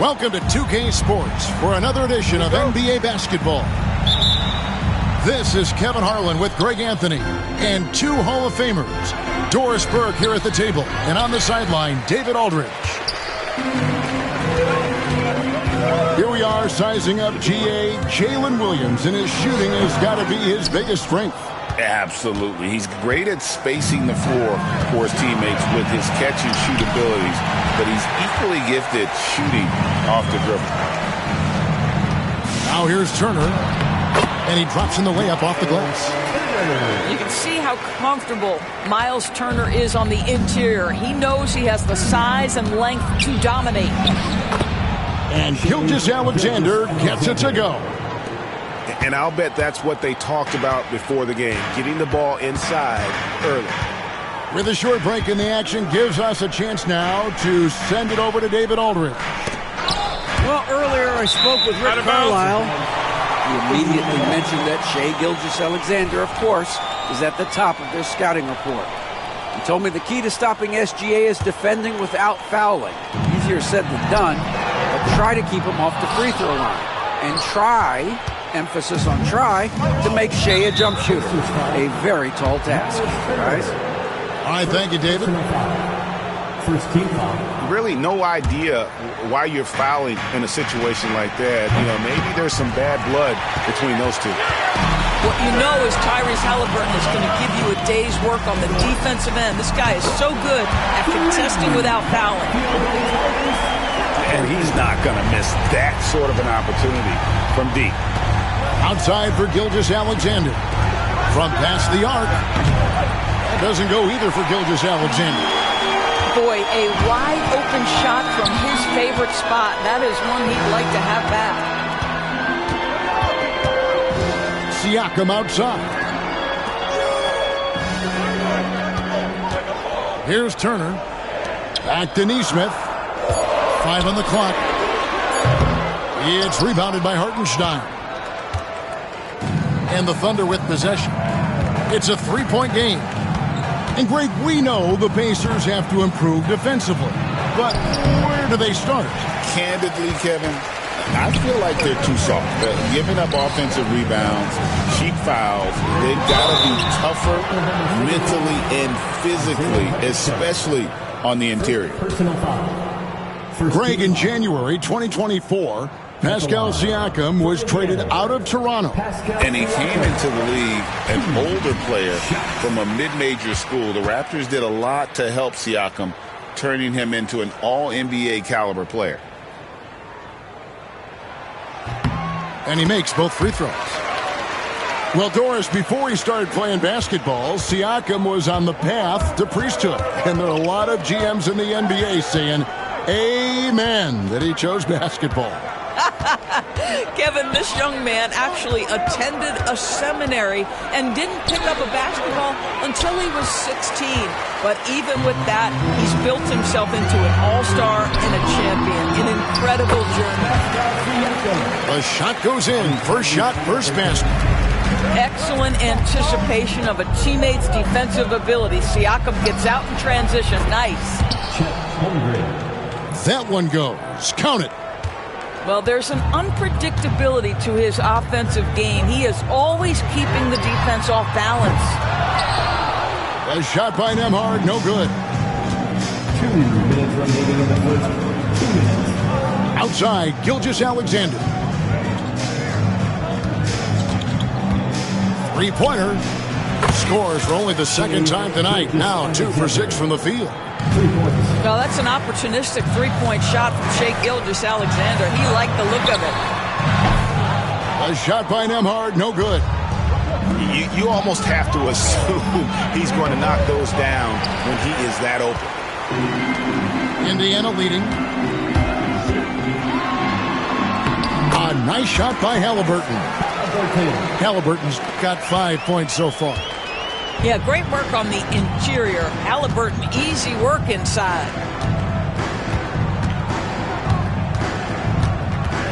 Welcome to 2K Sports for another edition of NBA basketball. This is Kevin Harlan with Greg Anthony and two Hall of Famers. Doris Burke here at the table, and on the sideline, David Aldridge. Here we are sizing up GA. Jalen Williams, and his shooting has got to be his biggest strength. Absolutely. He's great at spacing the floor for his teammates with his catch and shoot abilities, but he's equally gifted shooting off the dribble. Now here's Turner, and he drops in the layup off the glass. You can see how comfortable Miles Turner is on the interior. He knows he has the size and length to dominate. And Gilgeous-Alexander gets it to go. And I'll bet that's what they talked about before the game, getting the ball inside early. With a short break in the action, gives us a chance now to send it over to David Aldridge. Well, earlier I spoke with Rick Carlisle. He immediately mentioned that Shai Gilgeous-Alexander, of course, is at the top of their scouting report. He told me the key to stopping SGA is defending without fouling. Easier said than done, but try to keep him off the free throw line. And try, emphasis on try, to make Shai a jump shooter. A very tall task. Guys? All right, thank you, David. First team foul. Really no idea why you're fouling in a situation like that. You know, maybe there's some bad blood between those two. What you know is Tyrese Halliburton is going to give you a day's work on the defensive end. This guy is so good at contesting without fouling. And he's not going to miss that sort of an opportunity from deep. Outside for Gilgeous-Alexander. From past the arc. That doesn't go either for Gilgeous-Alexander. Boy, a wide open shot from his favorite spot. That is one he'd like to have back. Siakam outside. Here's Turner. Back to Nesmith. 5 on the clock. It's rebounded by Hartenstein. And the Thunder with possession. It's a three-point game. And Greg, we know the Pacers have to improve defensively. But where do they start? Candidly, Kevin, I feel like they're too soft. They're giving up offensive rebounds, cheap fouls. They've got to be tougher mentally and physically, especially on the interior. Greg, in January 2024, Pascal Siakam was traded out of Toronto. And he came into the league an older player from a mid-major school. The Raptors did a lot to help Siakam, turning him into an all-NBA caliber player. And he makes both free throws. Well, Doris, before he started playing basketball, Siakam was on the path to priesthood. And there are a lot of GMs in the NBA saying, amen, that he chose basketball. Kevin, this young man actually attended a seminary and didn't pick up a basketball until he was 16. But even with that, he's built himself into an all-star and a champion. An incredible journey. The shot goes in. First shot, first basket. Excellent anticipation of a teammate's defensive ability. Siakam gets out in transition. Nice. That one goes. Count it. Well, there's an unpredictability to his offensive game. He is always keeping the defense off balance. A shot by Nembhard, no good. 2 minutes remaining in the first. 2 minutes. Outside, Gilgeous-Alexander. Three-pointer. Scores for only the second time tonight. Now 2 for 6 from the field. Well, that's an opportunistic three-point shot from Shai Gilgeous-Alexander. He liked the look of it. A shot by Nembhard, no good. You almost have to assume he's going to knock those down when he is that open. Indiana leading. A nice shot by Halliburton. Halliburton's got 5 points so far. Yeah, great work on the interior. Halliburton, easy work inside.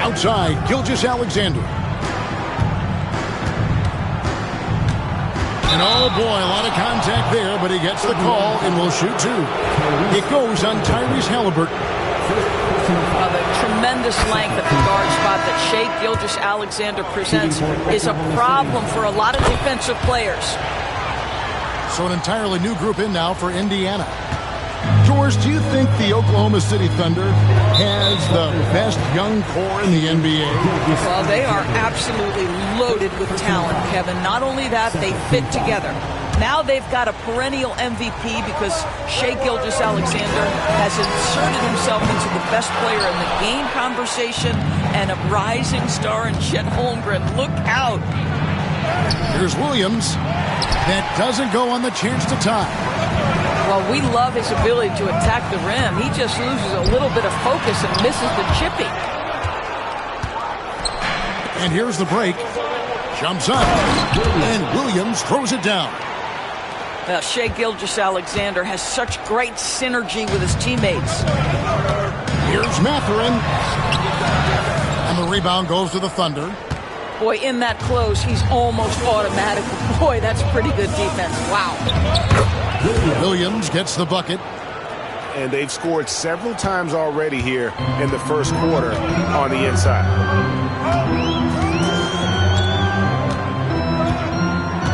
Outside, Gilgeous-Alexander. And oh boy, a lot of contact there, but he gets the call and will shoot 2. It goes on Tyrese Halliburton. The tremendous tremendous length at the guard spot that Shai Gilgeous-Alexander presents is a problem for a lot of defensive players. So an entirely new group in now for Indiana. George, do you think the Oklahoma City Thunder has the best young core in the NBA? Well, they are absolutely loaded with talent, Kevin. Not only that, they fit together. Now they've got a perennial MVP because Shai Gilgeous-Alexander has inserted himself into the best player in the game conversation and a rising star in Chet Holmgren. Look out. Here's Williams. That doesn't go on the chance to tie. Well, we love his ability to attack the rim. He just loses a little bit of focus and misses the chipping. And here's the break. Jumps up. And Williams throws it down. Well, Shai Gilgeous-Alexander has such great synergy with his teammates. Here's Mathurin. And the rebound goes to the Thunder. Boy, in that close, he's almost automatic. Boy, that's pretty good defense. Wow. Williams gets the bucket. And they've scored several times already here in the first quarter on the inside.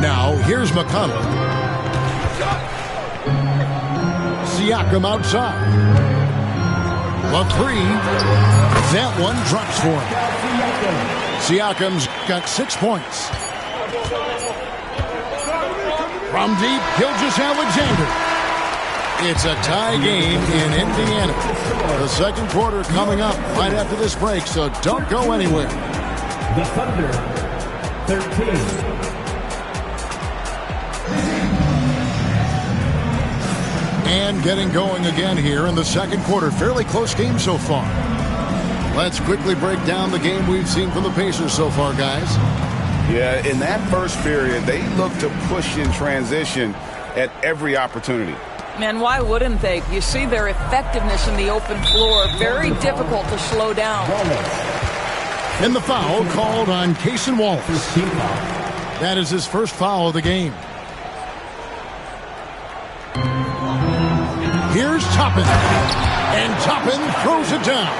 Now, here's McConnell. Siakam outside. A three. That one drops for him. Siakam's got 6 points. From deep, Gilgeous-Alexander. It's a tie game in Indiana. The second quarter coming up right after this break, so don't go anywhere. The Thunder, 13. And getting going again here in the second quarter. Fairly close game so far. Let's quickly break down the game we've seen from the Pacers so far, guys. Yeah, in that first period, they looked to push in transition at every opportunity. Man, why wouldn't they? You see their effectiveness in the open floor. Very difficult to slow down. And the foul called on Cason Wallace. That is his first foul of the game. Here's Toppin. And Toppin throws it down.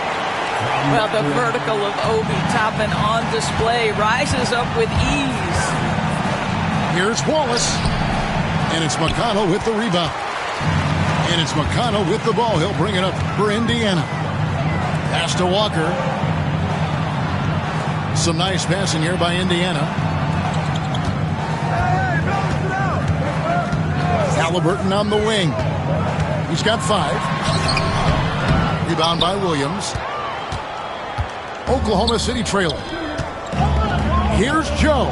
Well, the vertical of Obi Toppin on display rises up with ease. Here's Wallace. And it's McConnell with the rebound. And it's McConnell with the ball. He'll bring it up for Indiana. Pass to Walker. Some nice passing here by Indiana. Halliburton on the wing. He's got 5. Rebound by Williams. Oklahoma City trailing. Here's Joe.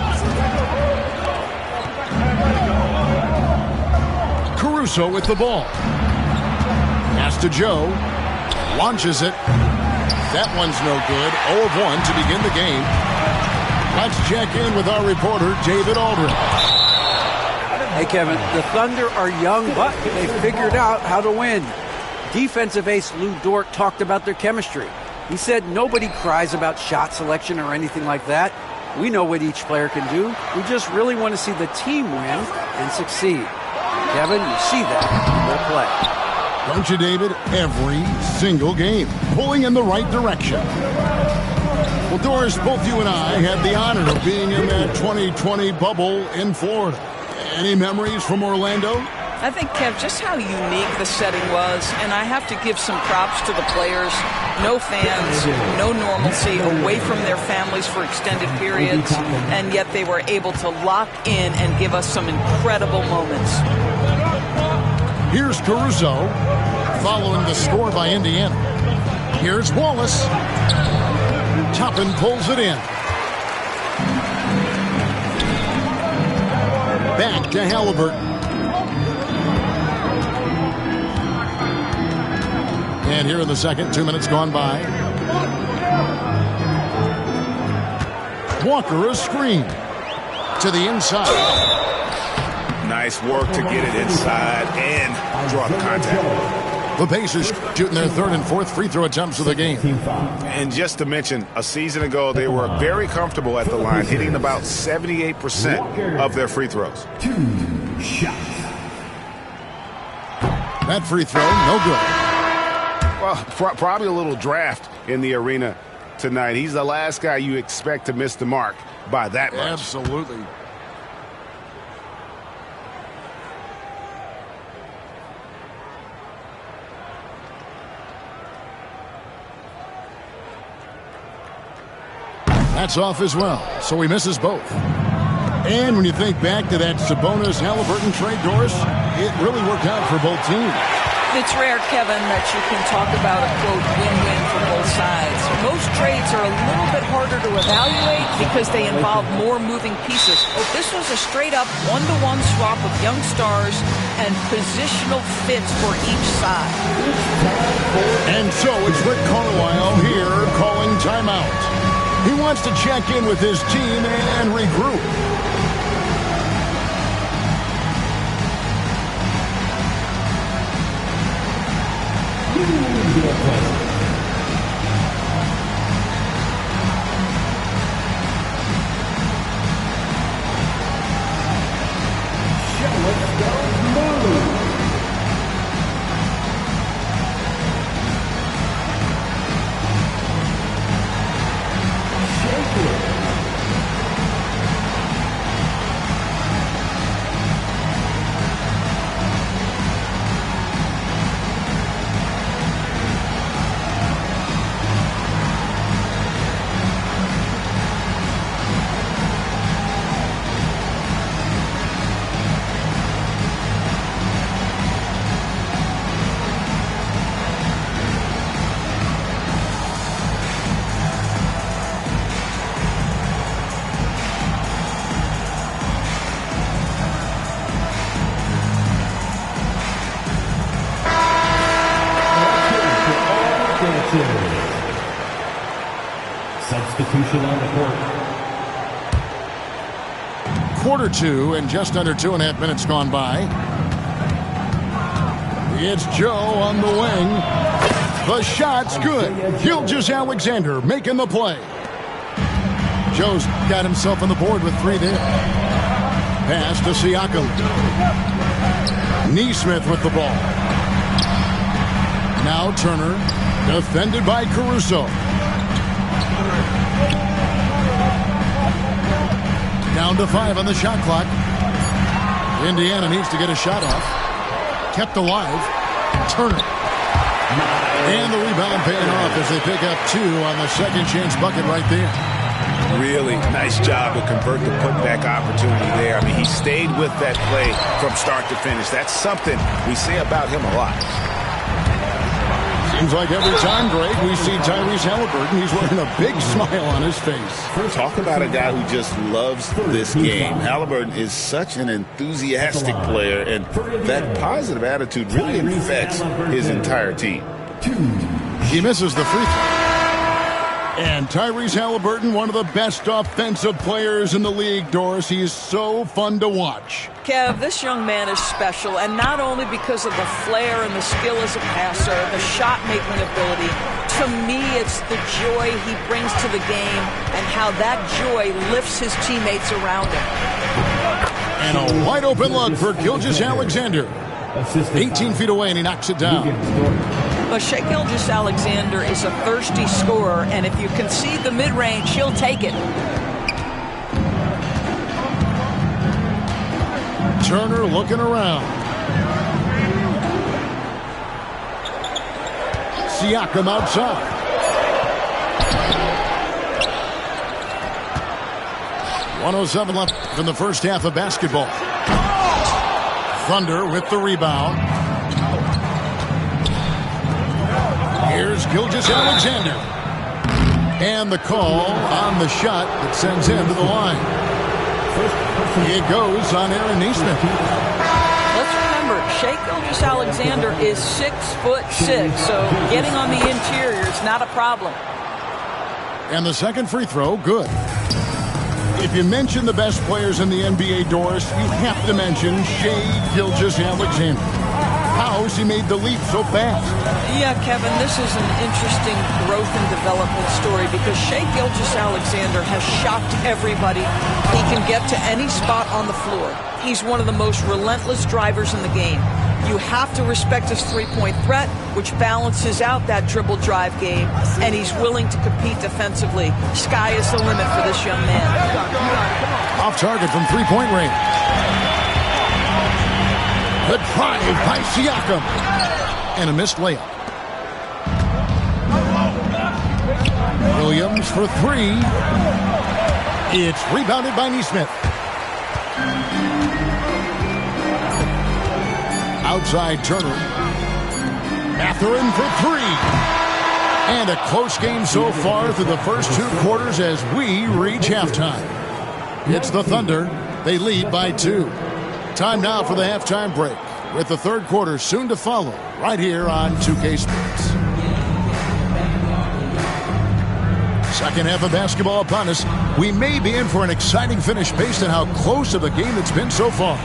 Caruso with the ball. Pass to Joe. Launches it. That one's no good. 0 of 1 to begin the game. Let's check in with our reporter, David Aldridge. Hey, Kevin, the Thunder are young, but they figured out how to win. Defensive ace Lou Dort talked about their chemistry. He said nobody cries about shot selection or anything like that. We know what each player can do. We just really want to see the team win and succeed. Kevin, you see that in their play. Don't you, David? Every single game. Pulling in the right direction. Well, Doris, both you and I had the honor of being in that 2020 bubble in Florida. Any memories from Orlando? I think, Kev, just how unique the setting was, and I have to give some props to the players. No fans, no normalcy, away from their families for extended periods, and yet they were able to lock in and give us some incredible moments. Here's Caruso, following the score by Indiana. Here's Wallace. Toppin pulls it in. Back to Halliburton. And here in the second, 2 minutes gone by. Walker, a screen to the inside. Nice work to get it inside and draw the contact. The Pacers shooting their third and fourth free throw attempts of the game. And just to mention, a season ago, they were very comfortable at the line, hitting about 78% of their free throws. 2 shots. That free throw, no good. Well, probably a little draft in the arena tonight. He's the last guy you expect to miss the mark by that much. Absolutely. That's off as well, so he misses both. And when you think back to that Sabonis-Halliburton trade, Doris, it really worked out for both teams. It's rare, Kevin, that you can talk about a, quote, win-win for both sides. Most trades are a little bit harder to evaluate because they involve more moving pieces. This was a straight-up one-to-one swap of young stars and positional fits for each side. And so it's Rick Carlisle here calling timeout. He wants to check in with his team and regroup. Substitution on the court. Quarter two and just under 2.5 minutes gone by. It's Joe on the wing. The shot's good. Gilgeous-Alexander making the play. Joe's got himself on the board with 3 there. Pass to Siakam. Neesmith with the ball. Now Turner, defended by Caruso. Down to 5 on the shot clock. Indiana needs to get a shot off. Kept alive. Turner. And the rebound paying off as they pick up 2 on the second chance bucket right there. Really nice job to convert the putback opportunity there. I mean, he stayed with that play from start to finish. That's something we say about him a lot. Seems like every time, Greg, we see Tyrese Halliburton, he's wearing a big smile on his face. Talk about a guy who just loves this game. Halliburton is such an enthusiastic player, and that positive attitude really affects his entire team. He misses the free throw. And Tyrese Halliburton, one of the best offensive players in the league, Doris. He is so fun to watch. Kev, this young man is special, and not only because of the flair and the skill as a passer, the shot-making ability. To me, it's the joy he brings to the game and how that joy lifts his teammates around him. And a wide-open look for Gilgeous-Alexander. 18 feet away, and he knocks it down. But Shai Gilgeous-Alexander is a thirsty scorer, and if you concede the mid-range, he'll take it. Turner looking around. Siakam outside. .107 left in the first half of basketball. Thunder with the rebound. Here's Gilgeous-Alexander. And the call on the shot that sends him to the line. It goes on Aaron Neesmith. Let's remember, Shai Gilgeous-Alexander is 6'6", so getting on the interior is not a problem. And the second free throw, good. If you mention the best players in the NBA, Doris, you have to mention Shai Gilgeous-Alexander. How has he made the leap so fast? Yeah, Kevin, this is an interesting growth and development story because Shai Gilgeous-Alexander has shocked everybody. He can get to any spot on the floor. He's one of the most relentless drivers in the game. You have to respect his three-point threat, which balances out that dribble drive game, and he's willing to compete defensively. Sky is the limit for this young man. Off target from three-point range. Good drive by Siakam. And a missed layup. Williams for three. It's rebounded by Nesmith. Outside Turner. Mathurin for three. And a close game so far through the first 2 quarters as we reach halftime. It's the Thunder. They lead by 2. Time now for the halftime break, with the third quarter soon to follow, right here on 2K Sports. Second half of basketball upon us. We may be in for an exciting finish based on how close of a game it's been so far.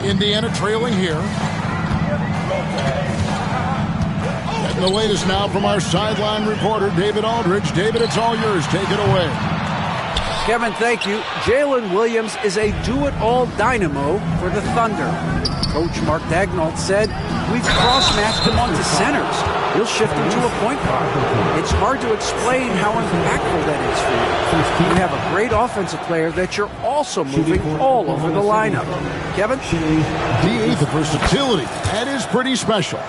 Indiana trailing here. Getting the latest now from our sideline reporter, David Aldridge. David, it's all yours. Take it away. Kevin, thank you. Jalen Williams is a do-it-all dynamo for the Thunder. Coach Mark Daigneault said, "We've cross-matched him onto centers. He'll shift him to a point guard." It's hard to explain how impactful that is for you. You have a great offensive player that you're also moving all over the lineup. Kevin? D8, the versatility. That is pretty special.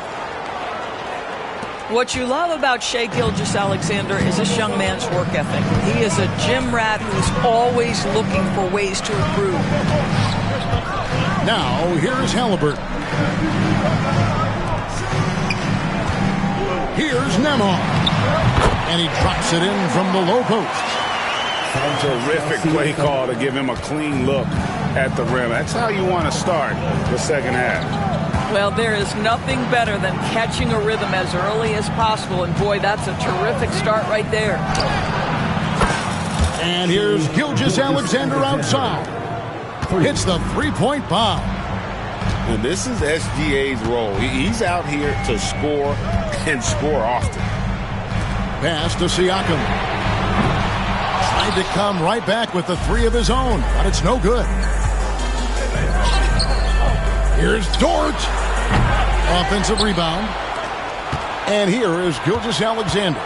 What you love about Shai Gilgeous-Alexander is this young man's work ethic. He is a gym rat who's always looking for ways to improve. Now, here's Halliburton. Here's Nembhard. And he drops it in from the low post. Terrific play call to give him a clean look at the rim. That's how you want to start the second half. Well, there is nothing better than catching a rhythm as early as possible, and boy, that's a terrific start right there. And here's Gilgeous-Alexander outside. Hits the three-point bomb. And this is SGA's role. He's out here to score and score often. Pass to Siakam. Tried to come right back with the three of his own, but it's no good. Here's Dort. Offensive rebound. And here is Gilgeous-Alexander.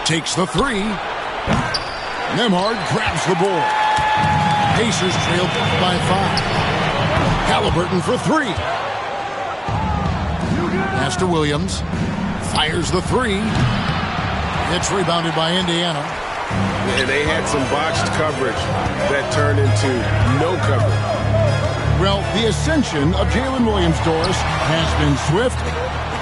Takes the three. Nembhard grabs the board. Pacers trail by 5. Halliburton for three. Pass to Williams. Fires the three. It's rebounded by Indiana. And they had some botched coverage that turned into no coverage. Well, the ascension of Jalen Williams, Doris, has been swift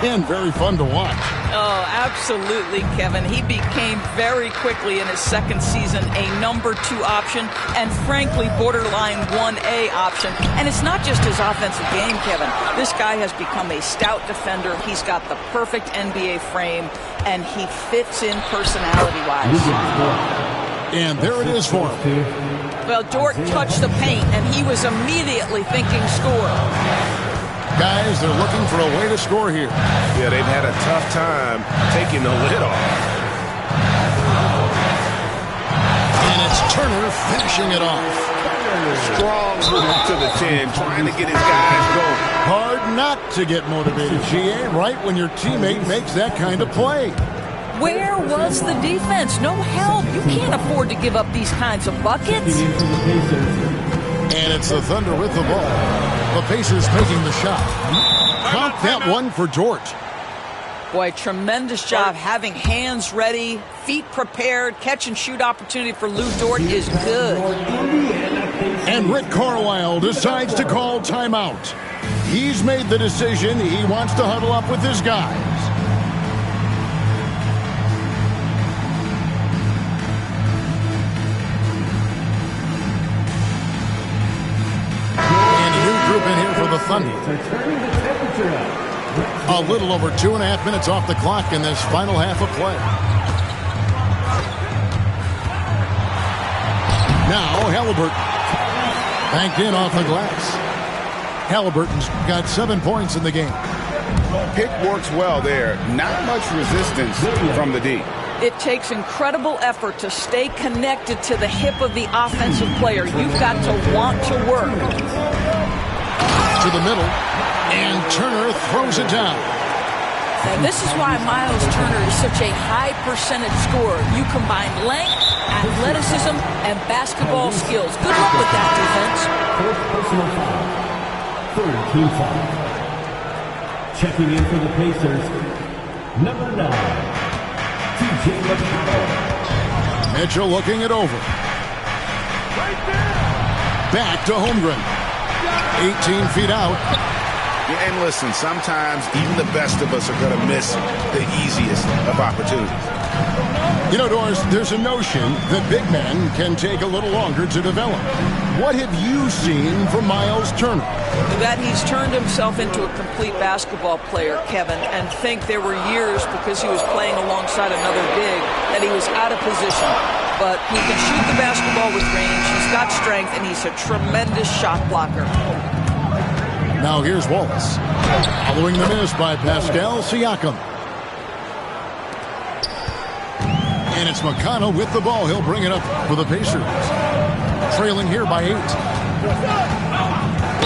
and very fun to watch. Oh, absolutely, Kevin. He became very quickly in his second season a number 2 option and, frankly, borderline 1A option. And it's not just his offensive game, Kevin. This guy has become a stout defender. He's got the perfect NBA frame, and he fits in personality-wise. And there it is for him. Well, Dort touched the paint, and he was immediately thinking score. Guys, they're looking for a way to score here. Yeah, they've had a tough time taking the lid off. And it's Turner finishing it off. Strong move to the 10, trying to get his guys going. Hard not to get motivated, GA, right when your teammate makes that kind of play. Where was the defense? No help. You can't afford to give up these kinds of buckets. And it's the Thunder with the ball. The Pacers making the shot. Count that one for Dort. Boy, tremendous job having hands ready, feet prepared, catch and shoot opportunity for Lou Dort is good. And Rick Carlisle decides to call timeout. He's made the decision. He wants to huddle up with his guys. In here for the Thunder. A little over 2.5 minutes off the clock in this final half of play. Now Halliburton. Banked in off the glass. Halliburton's got 7 points in the game. Pick works well there. Not much resistance from the D. It takes incredible effort to stay connected to the hip of the offensive player. You've got to want to work. To the middle, and Turner throws it down. And this is why Miles Turner is such a high percentage scorer. You combine length, athleticism, and basketball skills. Good luck with that defense. First personal foul. Third team foul. Checking in for the Pacers, number 9, TJ McConnell. Mitchell looking it over. Back to Holmgren. 18 feet out. Yeah, and listen, sometimes even the best of us are going to miss the easiest of opportunities. You know, Doris, there's a notion that big men can take a little longer to develop. What have you seen from Miles Turner? That he's turned himself into a complete basketball player, Kevin, and think there were years because he was playing alongside another big that he was out of position. But he can shoot the basketball with range, he's got strength, and he's a tremendous shot blocker. Now here's Wallace. Following the miss by Pascal Siakam. And it's McConnell with the ball. He'll bring it up for the Pacers. Trailing here by 8.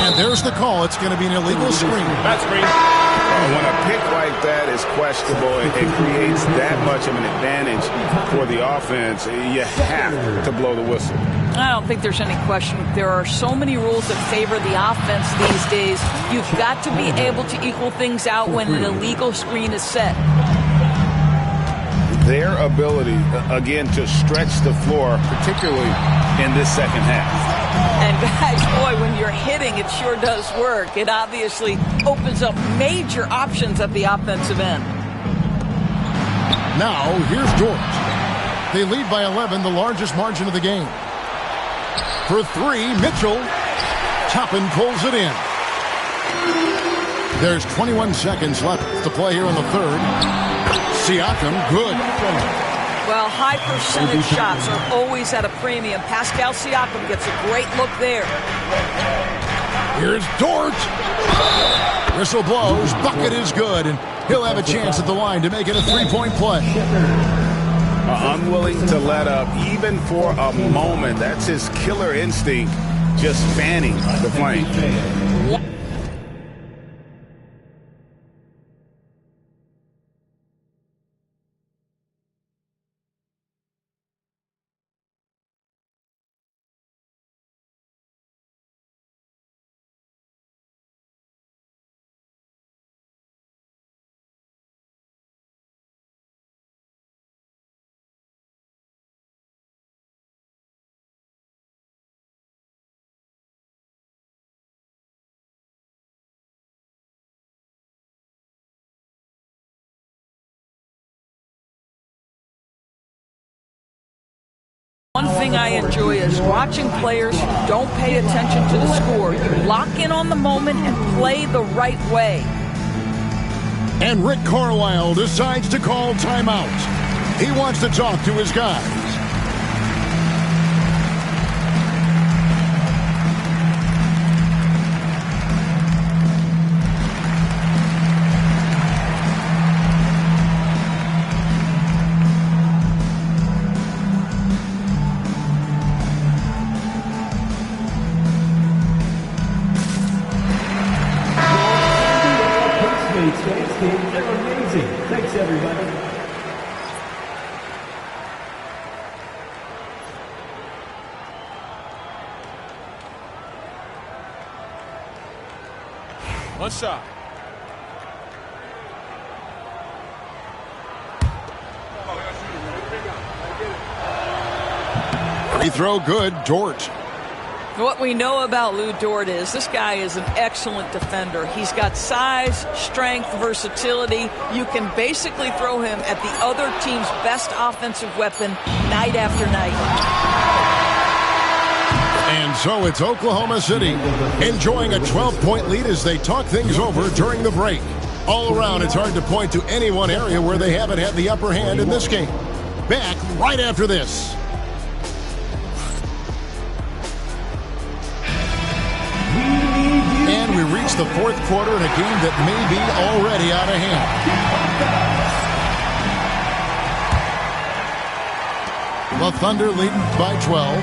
And there's the call. It's going to be an illegal screen. That's screen. When a pick like that is questionable, it creates that much of an advantage for the offense. You have to blow the whistle. I don't think there's any question. There are so many rules that favor the offense these days. You've got to be able to equal things out when an illegal screen is set. Their ability, again, to stretch the floor, particularly in this second half. And guys, boy, when you're hitting, it sure does work. It obviously opens up major options at the offensive end. Now, here's George. They lead by 11, the largest margin of the game. For 3, Mitchell. Toppin pulls it in. There's 21 seconds left to play here in the third. Siakam, good. Well, high percentage shots are always at a premium. Pascal Siakam gets a great look there. Here's Dort. Whistle blows. Bucket is good, and he'll have a chance at the line to make it a 3-point play. Unwilling to let up, even for a moment. That's his killer instinct, just fanning the flame. One thing I enjoy is watching players who don't pay attention to the score. You lock in on the moment and play the right way. And Rick Carlisle decides to call timeout. He wants to talk to his guys. They're amazing. Thanks, everybody. One shot. Free throw good. Dort. What we know about Lou Dort is this guy is an excellent defender. He's got size, strength, versatility. You can basically throw him at the other team's best offensive weapon night after night. And so it's Oklahoma City enjoying a 12-point lead as they talk things over during the break. All around, it's hard to point to any one area where they haven't had the upper hand in this game. Back right after this. And we reach the fourth quarter in a game that may be already out of hand. The Thunder leading by 12.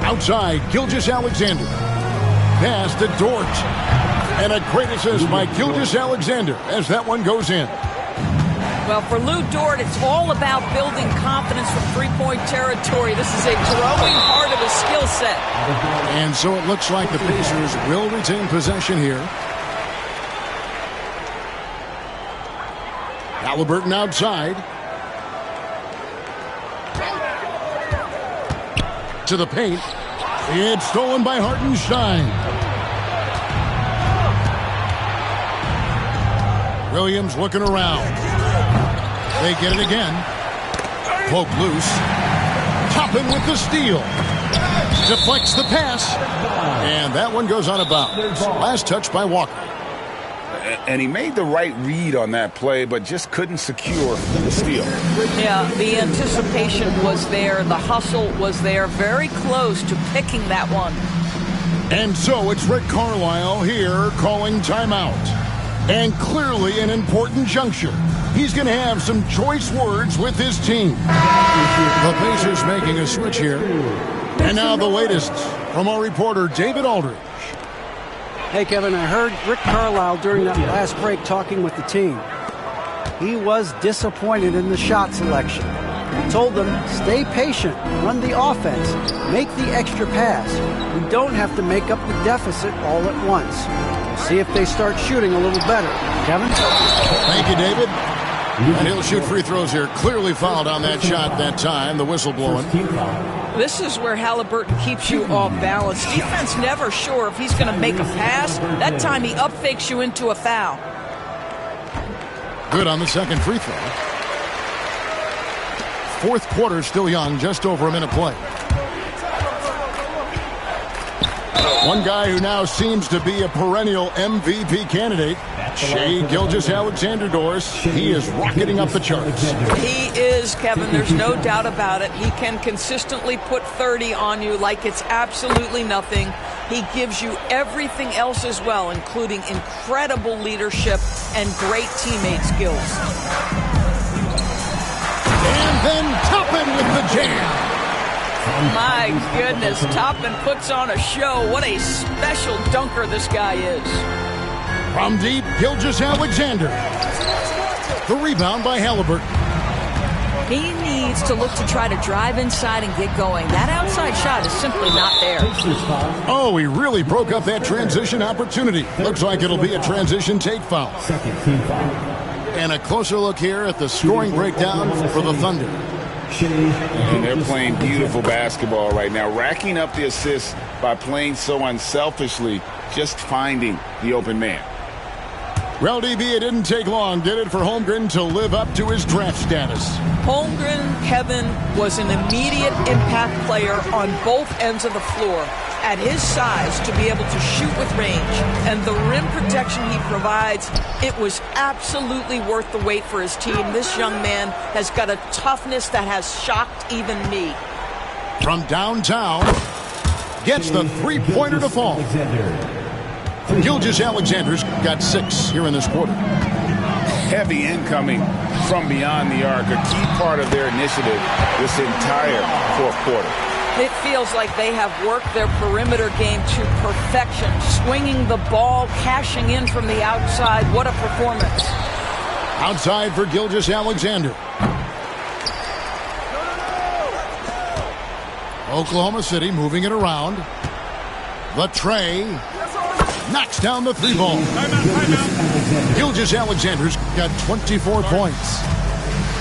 Outside, Gilgeous-Alexander. Pass to Dort. And a great assist by Gilgeous-Alexander as that one goes in. Well, for Lou Dort, it's all about building confidence from three-point territory. This is a growing part of his skill set. And so it looks like the Pacers will retain possession here. Halliburton outside. To the paint. It's stolen by Hartenstein. Williams looking around. They get it again. Poke loose. Toppin with the steal. Deflects the pass. And that one goes out of bounds. Last touch by Walker. And he made the right read on that play, but just couldn't secure the steal. Yeah, the anticipation was there. The hustle was there. Very close to picking that one. And so it's Rick Carlisle here calling timeout. And clearly an important juncture. He's going to have some choice words with his team. The Pacers making a switch here. And now the latest from our reporter, David Aldridge. Hey, Kevin, I heard Rick Carlisle during that last break talking with the team. He was disappointed in the shot selection. He told them, stay patient, run the offense, make the extra pass. We don't have to make up the deficit all at once. We'll see if they start shooting a little better. Kevin? Thank you, David. And he'll shoot free throws here. Clearly fouled on that shot that time. The whistle blowing. This is where Halliburton keeps you off balance. Defense never sure if he's going to make a pass. That time he up fakes you into a foul. Good on the second free throw. Fourth quarter still young, just over a minute play. One guy who now seems to be a perennial MVP candidate, Shai Gilgeous-Alexander, Doris. He is rocketing up the charts. He is, Kevin. There's no doubt about it. He can consistently put 30 on you like it's absolutely nothing. He gives you everything else as well, including incredible leadership and great teammate skills. And then Toppin with the jam. My goodness, Toppin puts on a show. What a special dunker this guy is. From deep, Gilgeous-Alexander. The rebound by Halliburton. He needs to look to try to drive inside and get going. That outside shot is simply not there. Oh, he really broke up that transition opportunity. Looks like it'll be a transition take foul. And a closer look here at the scoring breakdown for the Thunder. And they're playing beautiful basketball right now, racking up the assists by playing so unselfishly, just finding the open man. Well, DB, it didn't take long, did it, for Holmgren to live up to his draft status? Holmgren, Kevin, was an immediate impact player on both ends of the floor. At his size, to be able to shoot with range and the rim protection he provides, it was absolutely worth the wait for his team. This young man has got a toughness that has shocked even me. From downtown, gets the three-pointer to fall. Gilgeous-Alexander's got 6 here in this quarter. Heavy incoming from beyond the arc, a key part of their initiative this entire fourth quarter. It feels like they have worked their perimeter game to perfection, swinging the ball, cashing in from the outside. What a performance. Outside for Gilgeous-Alexander. Oklahoma City moving it around. The tray. Knocks down the 3-ball. Gilgeous-Alexander's got 24 points.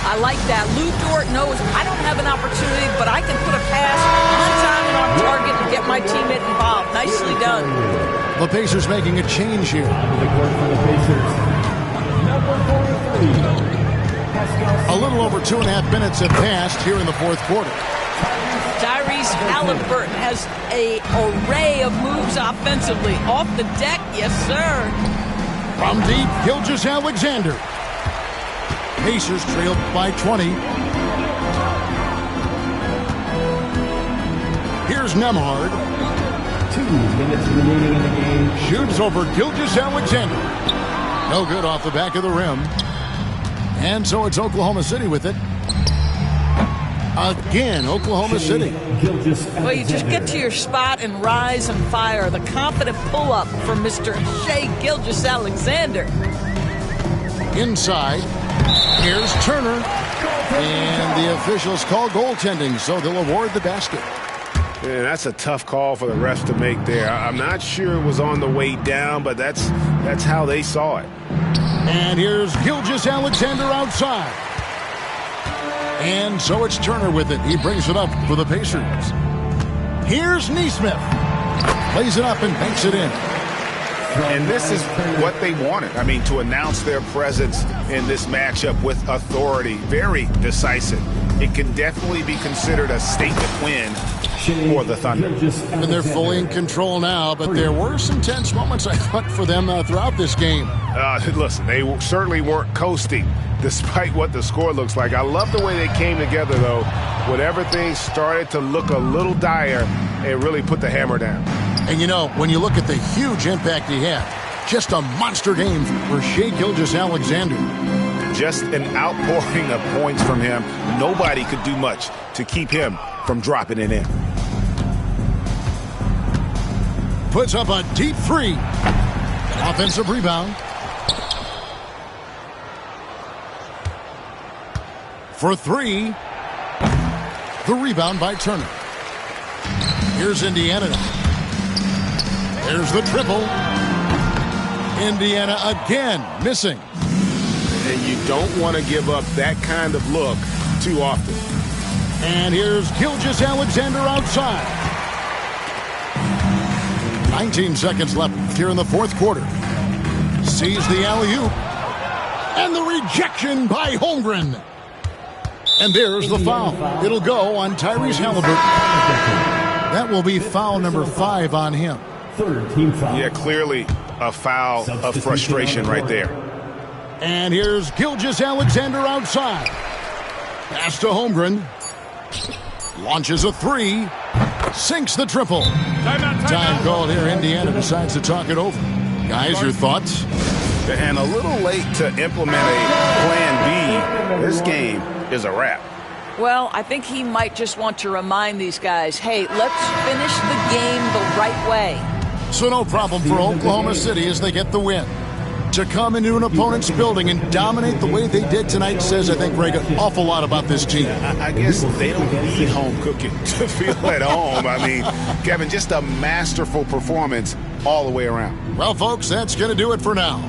I like that. Lou Dort knows I don't have an opportunity, but I can put a pass on time and on target and get my teammate involved. Nicely done. The Pacers making a change here. A little over 2.5 minutes have passed here in the fourth quarter. Tyrese Halliburton has an array of moves offensively. Off the deck, yes, sir. From deep, Gilgeous-Alexander. Pacers trailed by 20. Here's Nembhard. 2 minutes remaining in the game. Shoots over Gilgeous-Alexander. No good off the back of the rim. And so it's Oklahoma City with it. Again, Oklahoma City. Well, you just get to your spot and rise and fire. The confident pull-up from Mr. Shai Gilgeous-Alexander. Inside, here's Turner. And the officials call goaltending, so they'll award the basket. Yeah, that's a tough call for the refs to make there. I'm not sure it was on the way down, but that's how they saw it. And here's Gilgeous-Alexander outside. And so it's Turner with it. He brings it up for the Pacers. Here's Nesmith. Plays it up and banks it in. And this is what they wanted. I mean, to announce their presence in this matchup with authority. Very decisive. It can definitely be considered a statement win for the Thunder. And they're fully in control now, but there were some tense moments, I thought, for them throughout this game. Listen, they certainly weren't coasting, despite what the score looks like. I love the way they came together, though. When everything started to look a little dire, it really put the hammer down. And, you know, when you look at the huge impact he had, just a monster game for Shai Gilgeous-Alexander. Just an outpouring of points from him. Nobody could do much to keep him from dropping it in. Puts up a deep three. Offensive rebound. For three. The rebound by Turner. Here's Indiana now. There's the triple. Indiana again missing. And you don't want to give up that kind of look too often. And here's Gilgeous-Alexander outside. 19 seconds left here in the fourth quarter. Sees the alley-oop. And the rejection by Holmgren. And there's the foul. It'll go on Tyrese Halliburton. That will be foul number 5 on him. Third team foul. Yeah, clearly a foul of frustration right there. And here's Gilgeous-Alexander outside. Pass to Holmgren. Launches a three. Sinks the triple. Time called here. Indiana decides to talk it over. Guys, your thoughts? And a little late to implement a plan B. This game is a wrap. Well, I think he might just want to remind these guys, hey, let's finish the game the right way. So no problem for Oklahoma City as they get the win. To come into an opponent's building and dominate the way they did tonight says, I think, Greg, an awful lot about this team. I guess they don't need home cooking to feel at home. I mean, Kevin, just a masterful performance all the way around. Well, folks, that's going to do it for now.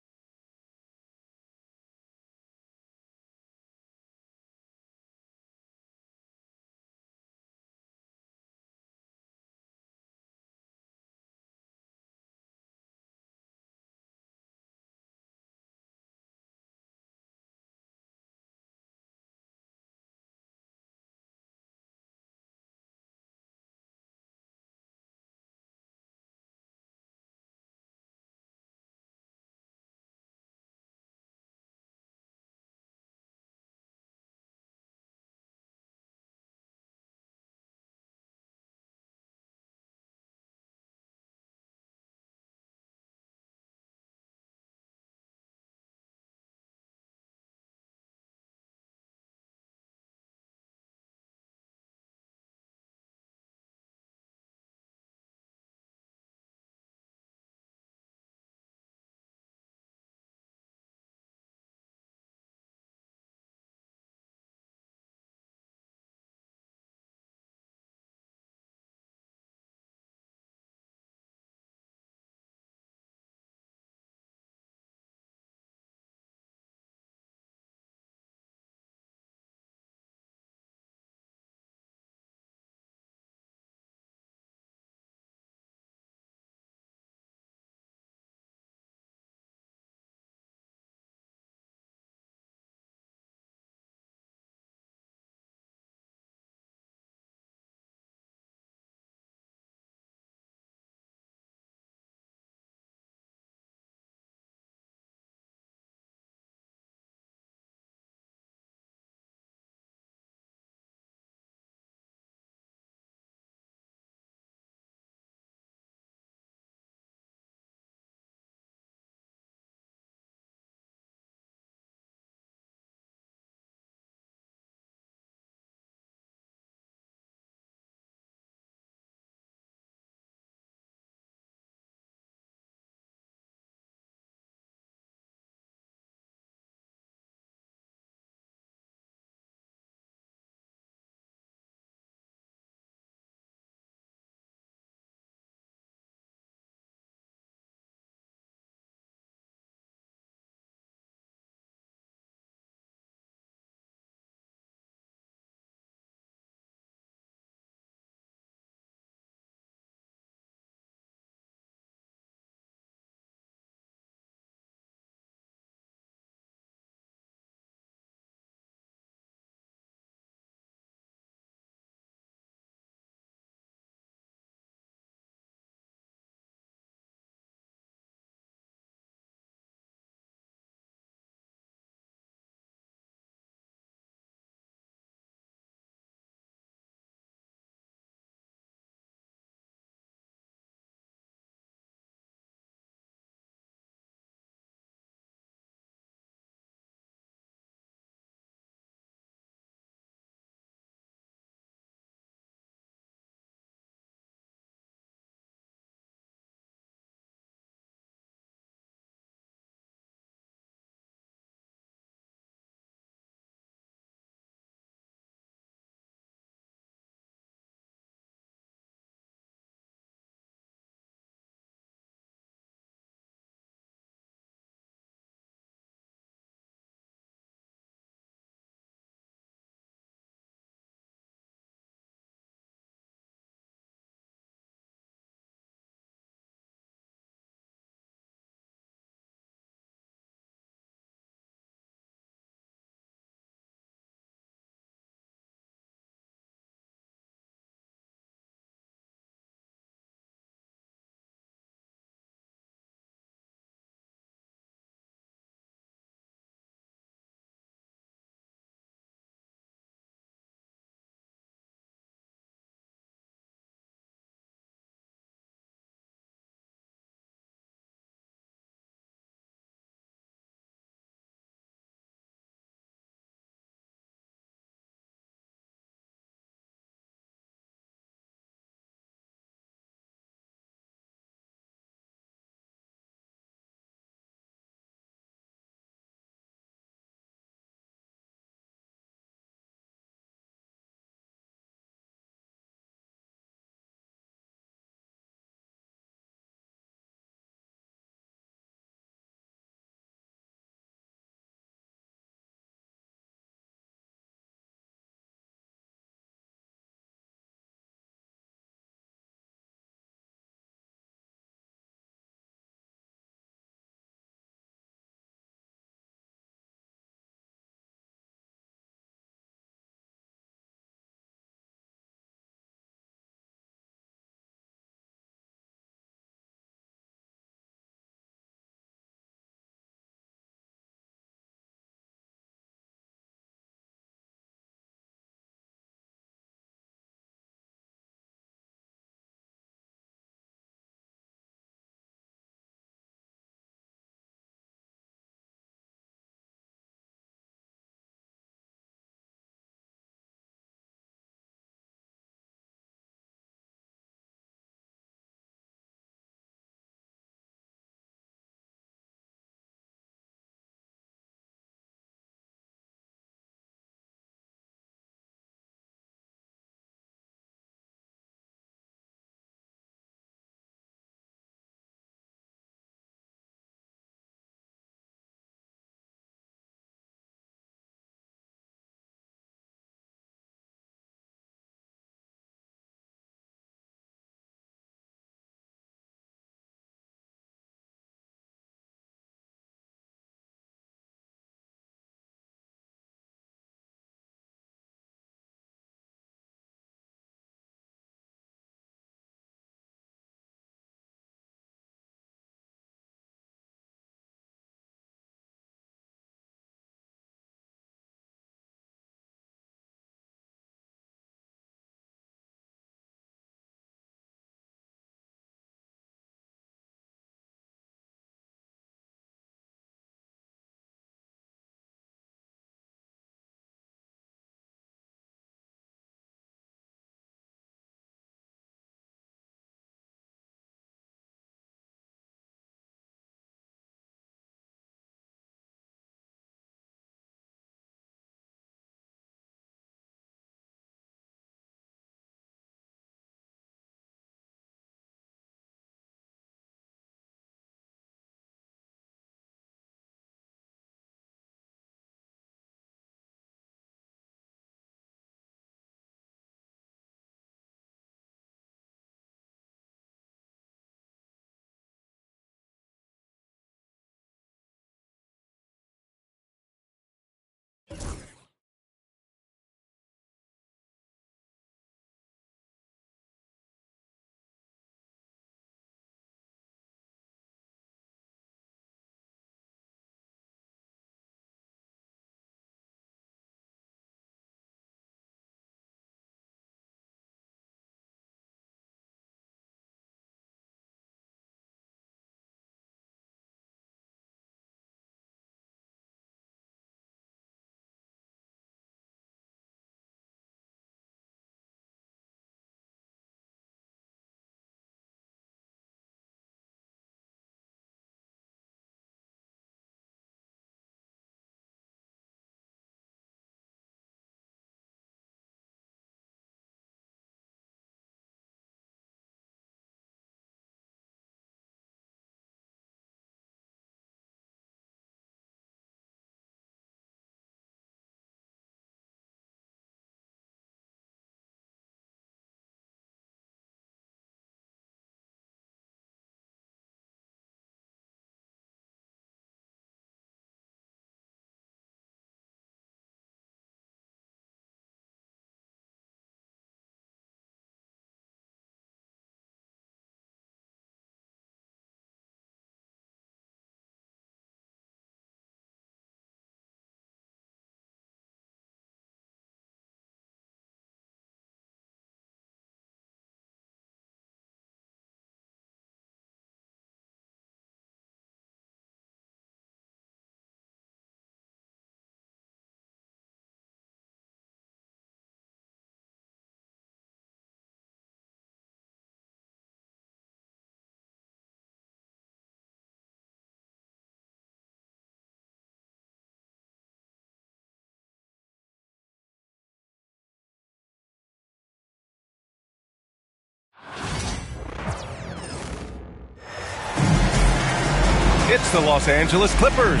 It's the Los Angeles Clippers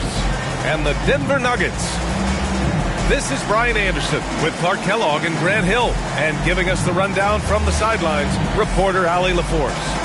and the Denver Nuggets. This is Brian Anderson with Clark Kellogg and Grant Hill, and giving us the rundown from the sidelines, reporter Allie LaForce.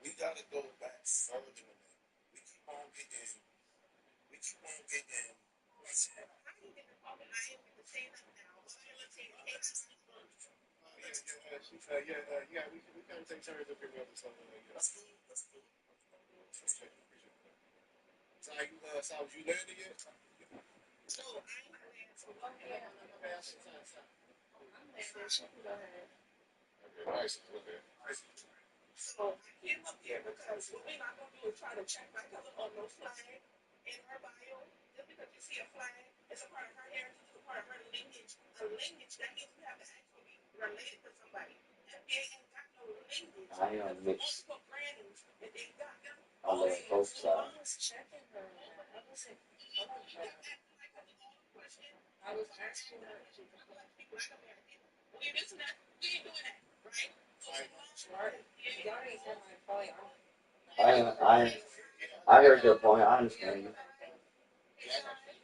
We got to go back further than that. We keep on getting. We kind of take turns up here with something like that. That's cool. Appreciate that. So, you landed yet? No, I ain't landed. So, okay, nice. Okay. So I came up here because what we're not going to do is try to check my cousin on no flag in her bio. Just because you see a flag, it's a part of her heritage, it's a part of her lineage. A lineage, that means we have to actually be related to somebody. NBA ain't got no lineage. Multiple brands, and they got them. I love both sides. I was checking her. I wasn't fucking her. I was asking her. Well, you listen to we ain't doing that, right? Right. Y'all ain't hear my point. I heard your point. I understand you.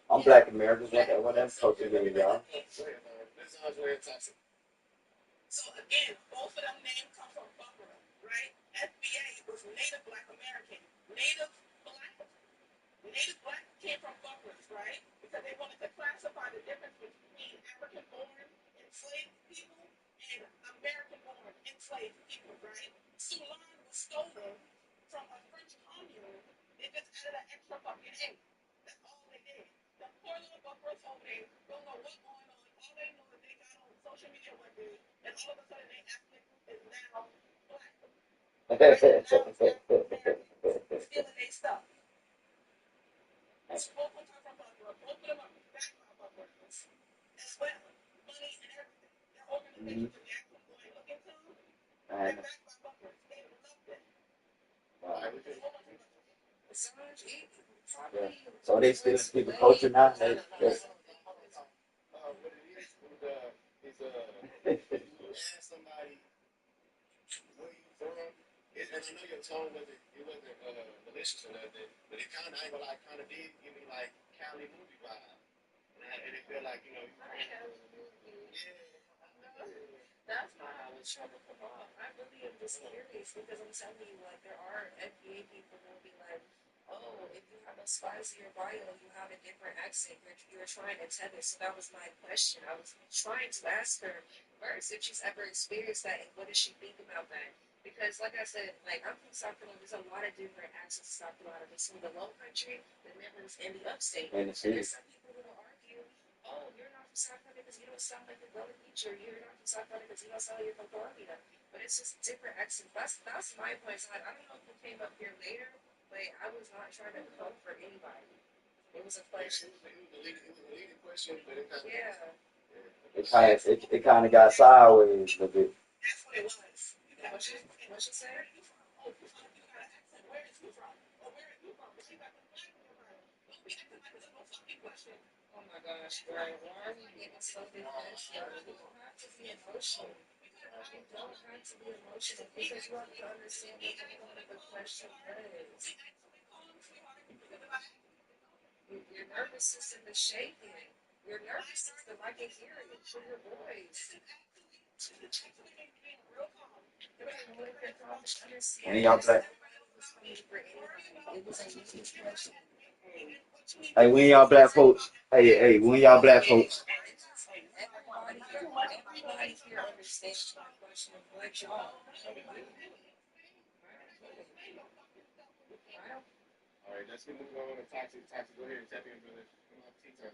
I'm Black American. Whatever culture you y'all. So again, both of them names come from Buffalo, right? FBA was Native Black American. Native Black came from Buffaloes, right? Because they wanted to classify the difference between African-born enslaved people and American-born enslaved people, right? Ceylon was stolen from a French commune. They just added an extra fucking A. That's all they did. The poor little Buffaloes home name don't know what's going on. All they know is they got on social media one day, and all of a sudden they ethnic is now black. Right? Now it's African-American stealing their stuff. Both of them come from Buffalo. Both of them are backed by Buffaloes as well. Money and everything. Their organization, the Jackson Boy looking to, they're backed by Buffaloes. They love it. So they still keep the culture now. Somebody where you from, and I know your tone wasn't malicious or nothing, but it kind of, I ain't gonna lie, kind of did give me like Cali movie vibe, and it felt like That's why I was trying to come off. I really am just curious because I'm telling you, like, there are FBA people who will be like, oh, if you have a spicy or bio, you have a different accent. You're trying to tether. So that was my question. I was trying to ask her first if she's ever experienced that and what does she think about that. Because, like I said, like, I'm from South Carolina. There's a lot of different accents in South Carolina. There's some of the low country, the Midlands, and the upstate. And there's some people who will argue, oh, you're not from South Carolina because you don't sound like your brother teacher. You're not from South Carolina because you don't sound like you're from Columbia. But it's just different accents. That's my point. So I don't know if you came up here later, but I was not trying to come for anybody. It was a question. it was a leading question, but it kind of It kind of got sideways a bit. That's what it was. What you say? Where is you from? Or where are you from? But she got the black people. Don't be acting like it's no fucking question. Oh my gosh, right. Why are we getting so emotional? We don't have to be emotional. We don't have to be emotional because you have to understand what the point of the question is. Your nervous system is shaking. Your nervous system, I can hear it through your voice. And y'all black. It was a easy question. Hey, when y'all black folks. Hey, when y'all black folks. Everybody here understands my question, but y'all. all right, let's get moving on to Toxic. Go ahead and tap in, brother. Come on, T-Time.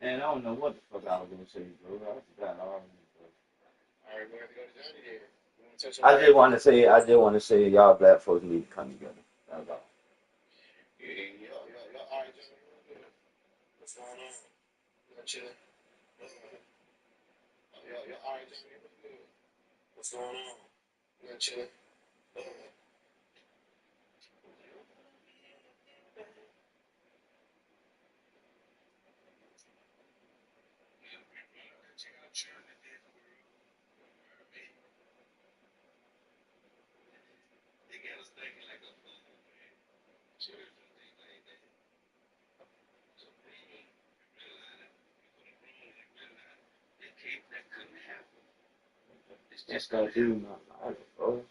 And I don't know what the fuck I was gonna say, bro. I forgot all. All right, we're going to go to Johnny there. You want to touch on I just want to say, y'all black folks need to come together. That's all. Yeah. All right, Johnny. What's going on? You chilling? All right, Johnny. What's going on? You chilling? It's just gonna do my life, bro.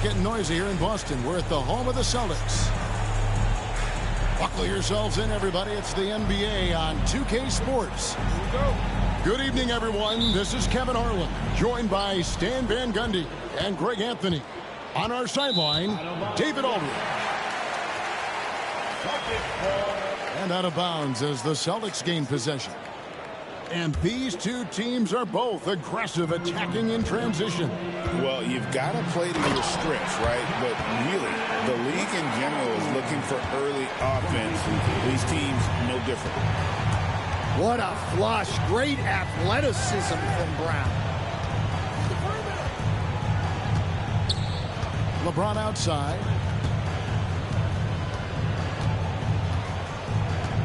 Getting noisy here in Boston. We're at the home of the Celtics. Buckle yourselves in, everybody. It's the NBA on 2K Sports. Good evening, everyone. This is Kevin Harlan, joined by Stan Van Gundy and Greg Anthony. On our sideline, David Aldridge. And out of bounds as the Celtics gain possession. And these two teams are both aggressive, attacking in transition. Well, you've got to play to your strengths, right? But really, the league in general is looking for early offense. These teams, no different. What a flush. Great athleticism from Brown. LeBron outside.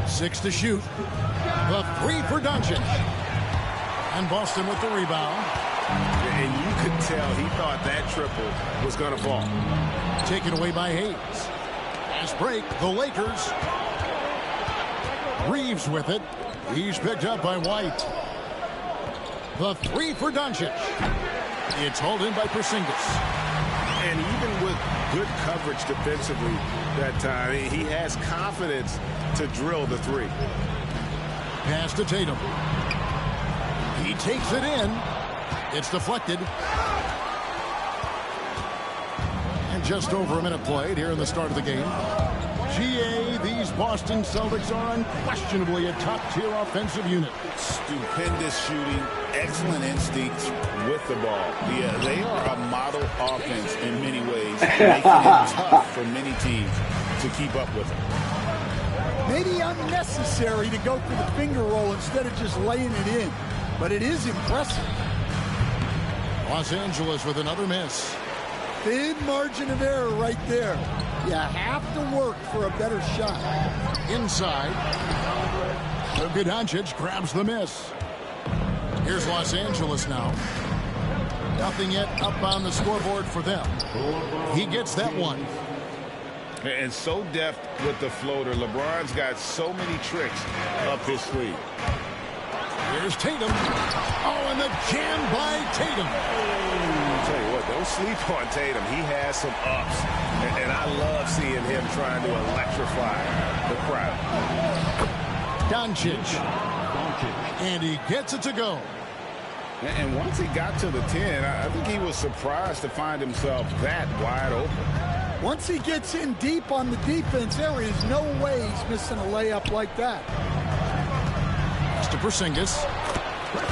6 to shoot. The 3 for Doncic. And Boston with the rebound. And you could tell he thought that triple was going to fall. Taken away by Hayes. Fast break, the Lakers. Reeves with it. He's picked up by White. The 3 for Doncic. It's hauled in by Porzingis. And even with good coverage defensively that time, he has confidence to drill the 3. Pass to Tatum. He takes it in. It's deflected. And just over a minute played here in the start of the game. GA, these Boston Celtics are unquestionably a top-tier offensive unit. Stupendous shooting, excellent instincts with the ball. Yeah, they are a model offense in many ways, making it tough for many teams to keep up with them. Maybe unnecessary to go for the finger roll instead of just laying it in. But it is impressive. Los Angeles with another miss. Thin margin of error right there. You have to work for a better shot. Inside. Luka Doncic grabs the miss. Here's Los Angeles now. Nothing yet up on the scoreboard for them. He gets that one. And so deft with the floater. LeBron's got so many tricks up his sleeve. Here's Tatum. Oh, and the jam by Tatum. I'll tell you what, don't sleep on Tatum. He has some ups. And I love seeing him trying to electrify the crowd. Doncic. And he gets it to go. And once he got to the 10, I think he was surprised to find himself that wide open. Once he gets in deep on the defense, there is no way he's missing a layup like that. To Porzingis.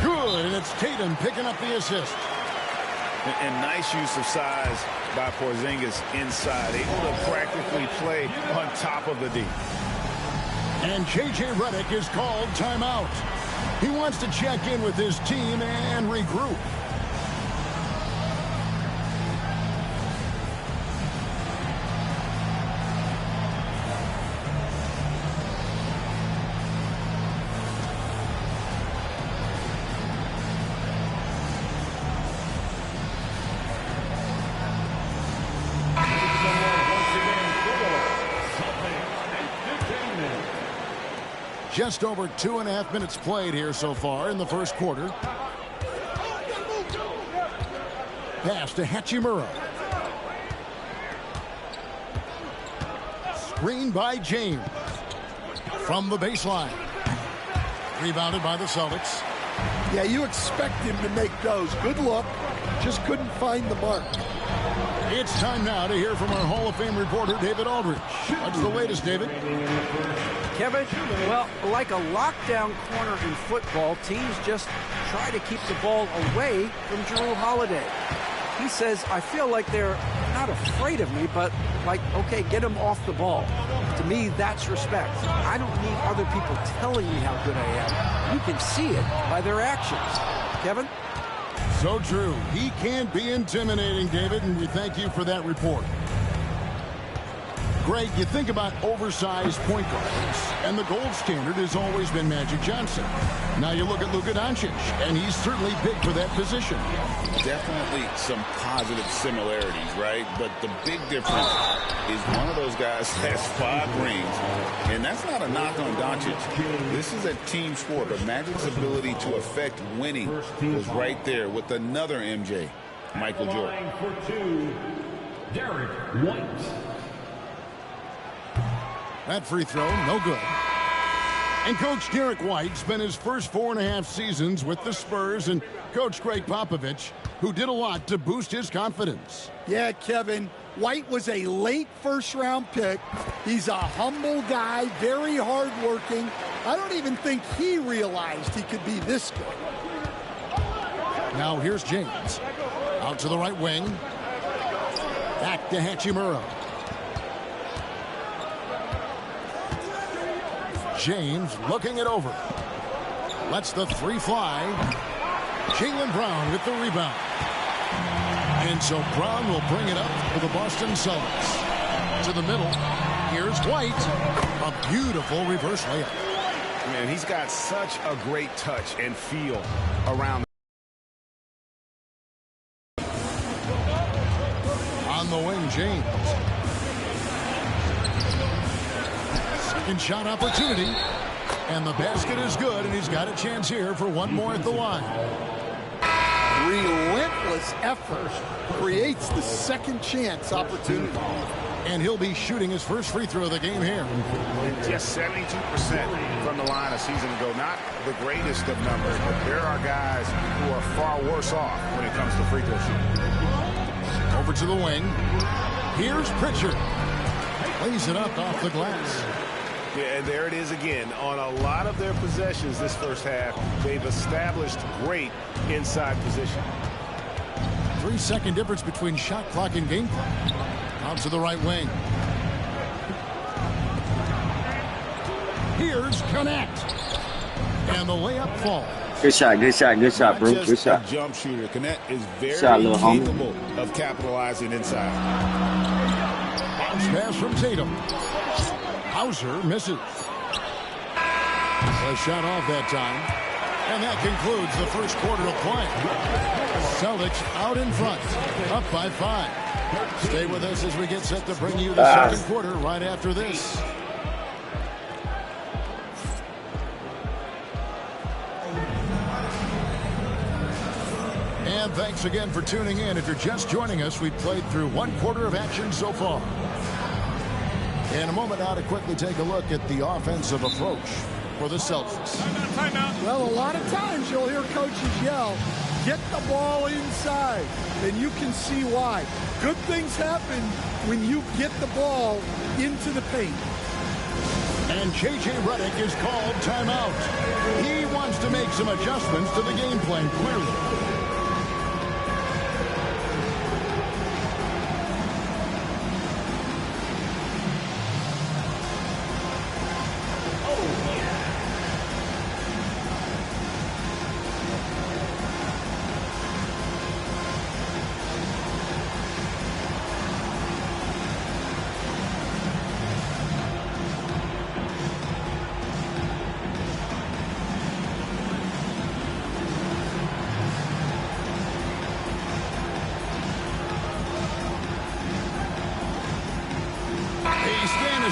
Good, and it's Tatum picking up the assist. And nice use of size by Porzingis inside, able to practically play on top of the D. And J.J. Redick is called timeout. He wants to check in with his team and regroup. Just over 2.5 minutes played here so far in the first quarter. Pass to Hachimura. Screen by James. From the baseline. Rebounded by the Celtics. Yeah, you expect him to make those. Good look. Just couldn't find the mark. It's time now to hear from our Hall of Fame reporter, David Aldridge. What's the latest, David? Kevin, well, like a lockdown corner in football, teams just try to keep the ball away from Jrue Holiday. He says, I feel like they're not afraid of me, but like, okay, get him off the ball. To me, that's respect. I don't need other people telling me how good I am. You can see it by their actions. Kevin? So true. He can be intimidating, David, and we thank you for that report. Greg, you think about oversized point guards, and the gold standard has always been Magic Johnson. Now you look at Luka Doncic, and he's certainly big for that position. Definitely some positive similarities, right? But the big difference is one of those guys has 5 rings, and that's not a knock on Doncic. This is a team sport, but Magic's ability to affect winning was right there with another MJ, Michael Jordan. For 2, Derek White. That free throw, no good. And Coach Derek White spent his first 4.5 seasons with the Spurs and Coach Greg Popovich, who did a lot to boost his confidence. Yeah, Kevin, White was a late first-round pick. He's a humble guy, very hardworking. I don't even think he realized he could be this good. Now here's James. Out to the right wing. Back to Hachimura. James looking it over. Lets the 3 fly. Jaylen Brown with the rebound. And so Brown will bring it up for the Boston Celtics. To the middle. Here's White. A beautiful reverse layup. Man, he's got such a great touch and feel around. On the wing, James. Second shot opportunity. And the basket is good, and he's got a chance here for one more at the line. Relentless effort creates the second chance opportunity. And he'll be shooting his first free throw of the game here. Just 72% from the line a season ago. Not the greatest of numbers, but there are guys who are far worse off when it comes to free throw shooting. Over to the wing. Here's Pritchard. Lays it up off the glass. Yeah, and there it is again. On a lot of their possessions this first half, they've established great inside position. 3-second difference between shot clock and game clock. Out to the right wing. Here's Connect. And the layup falls. Good shot, bro. Not Good shot. a jump shooter. Connect is very Shot, little homie. capable of capitalizing inside. Bounce pass from Tatum. Hauser misses. A shot off that time. And that concludes the first quarter of play. Celtics out in front, up by 5. Stay with us as we get set to bring you the second quarter right after this. And thanks again for tuning in. If you're just joining us, we've played through one quarter of action so far. In a moment now to quickly take a look at the offensive approach for the Celtics. Well, a lot of times you'll hear coaches yell, get the ball inside, and you can see why. Good things happen when you get the ball into the paint. And J.J. Redick is called timeout. He wants to make some adjustments to the game plan, clearly.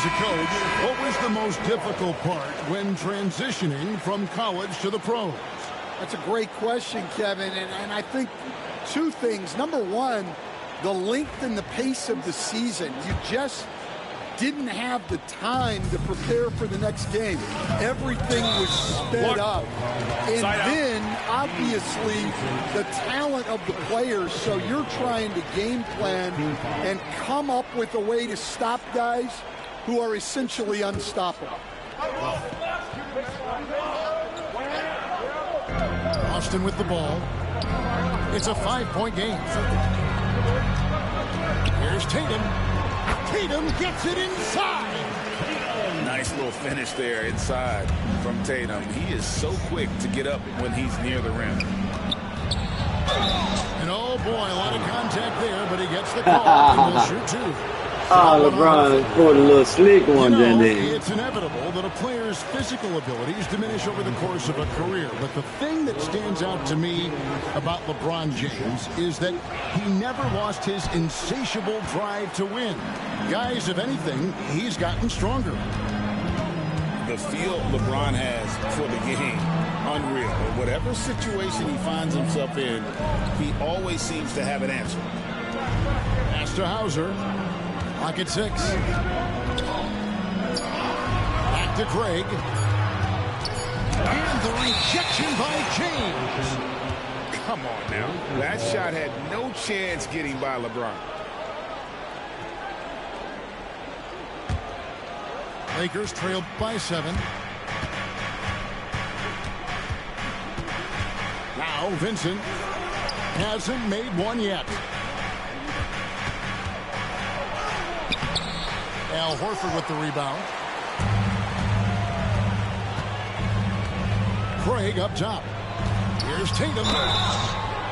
as a coach, what was the most difficult part when transitioning from college to the pros? That's a great question, Kevin, and I think two things. Number one, the length and the pace of the season. You just didn't have the time to prepare for the next game. Everything was sped up. And then, obviously, the talent of the players. So you're trying to game plan and come up with a way to stop guys who are essentially unstoppable. Austin with the ball. It's a 5-point game. Here's Tatum. Tatum gets it inside. Nice little finish there inside from Tatum. He is so quick to get up when he's near the rim. And oh boy, a lot of contact there, but he gets the call and will shoot two. LeBron scored a little slick one then. It's inevitable that a player's physical abilities diminish over the course of a career. But the thing that stands out to me about LeBron James is that he never lost his insatiable drive to win. Guys, if anything, he's gotten stronger. The feel LeBron has for the game, unreal. But whatever situation he finds himself in, he always seems to have an answer. Pass to Hauser. Clock at 6. Back to Craig. And the rejection by James. Come on now. That shot had no chance getting by LeBron. Lakers trailed by 7. Now Vincent hasn't made one yet. Al Horford with the rebound. Craig up top. Here's Tatum.